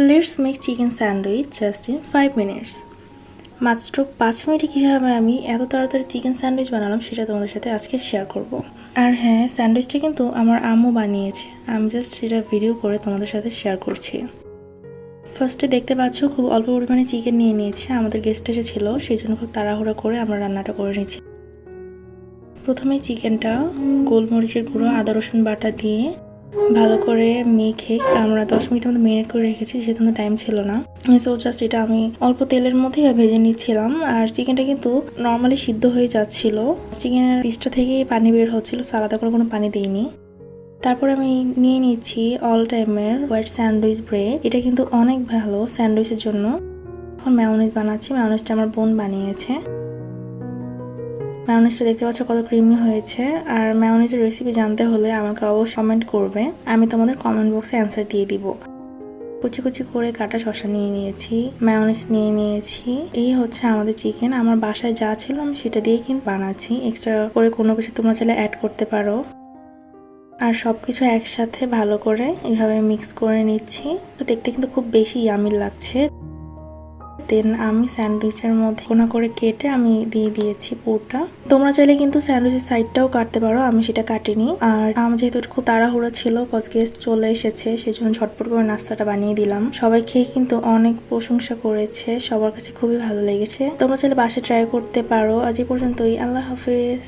Let's make chicken sandwich just in 5 minutes. মাত্র 5 মিনিটে কীভাবে আমি এত তাড়াতাড়ি চিকেন স্যান্ডউইচ বানালাম সেটা তোমাদের সাথে আজকে শেয়ার করব। আর হ্যাঁ, স্যান্ডউইচটা কিন্তু আমার আম্মু বানিয়েছে, আমি জাস্ট সেটা ভিডিও করে তোমাদের সাথে শেয়ার করছি। ফার্স্টে দেখতে পাচ্ছ খুব অল্প পরিমাণে চিকেন নিয়ে নিয়েছে, আমাদের গেস্ট এসেছিল সেই জন্য খুব তাড়াহুড়া করে আমরা রান্নাটা করে নিয়েছি। প্রথমেই চিকেনটা গোলমরিচের গুঁড়ো, আদা রসুন বাটা দিয়ে ভালো করে মেখে আমরা 10 মিনিটের মধ্যে মেরিনেট করে রেখেছি, যেহেতু টাইম ছিল না। সো জাস্ট এটা আমি অল্প তেলের মধ্যেই ভেজে নিচ্ছিলাম। আর চিকেনটা কিন্তু নর্মালি সিদ্ধ হয়ে যাচ্ছিল, চিকেনের পিসটা থেকেই পানি বের হচ্ছিল, আলাদা করে কোনো পানি দিইনি। তারপর আমি নিয়ে নিচ্ছি অল টাইমের হোয়াইট স্যান্ডউইচ ব্রেড। এটা কিন্তু অনেক ভালো স্যান্ডউইচের জন্য। এখন ম্যায়োনিজ বানাচ্ছি, ম্যায়োনিজটা আমার বোন বানিয়েছে। ম্যায়োনিজটা দেখতে পাচ্ছ কত ক্রিমি হয়েছে। আর ম্যায়োনিজের রেসিপি জানতে হলে আমাকে অবশ্যই কমেন্ট করবে, আমি তোমাদের কমেন্ট বক্সে অ্যান্সার দিয়ে দিব। কুচি কুচি করে কাটা শসা নিয়ে নিয়েছি, ম্যায়োনিজ নিয়ে নিয়েছি। এই হচ্ছে আমাদের চিকেন। আমার বাসায় যা ছিল আমি সেটা দিয়েই কিন্তু বানাচ্ছি, এক্সট্রা করে কোনো কিছু তোমরা চাইলে অ্যাড করতে পারো। আর সবকিছু একসাথে ভালো করে এইভাবে মিক্স করে নিচ্ছি। তো দেখতে কিন্তু খুব বেশি ইয়ামি লাগছে। দেন আমি স্যান্ডউইচের মধ্যে কোনা করে কেটে আমি দিয়ে দিয়েছি পুরটা। তোমরা চাইলে কিন্তু স্যান্ডউইচের সাইডটাও কাটতে পারো, আমি সেটা কাটিনি। আর আমার যেহেতু খুব তাড়াহুড়ো ছিল, কজ গেস্ট চলে এসেছে, সেই জন্য ঝটপট করে নাস্তাটা বানিয়ে দিলাম। সবাই খেয়ে কিন্তু অনেক প্রশংসা করেছে, সবার কাছে খুবই ভালো লেগেছে। তোমরা চাইলে বাসায় ট্রাই করতে পারো। আজ এই পর্যন্তই, আল্লাহ হাফেজ।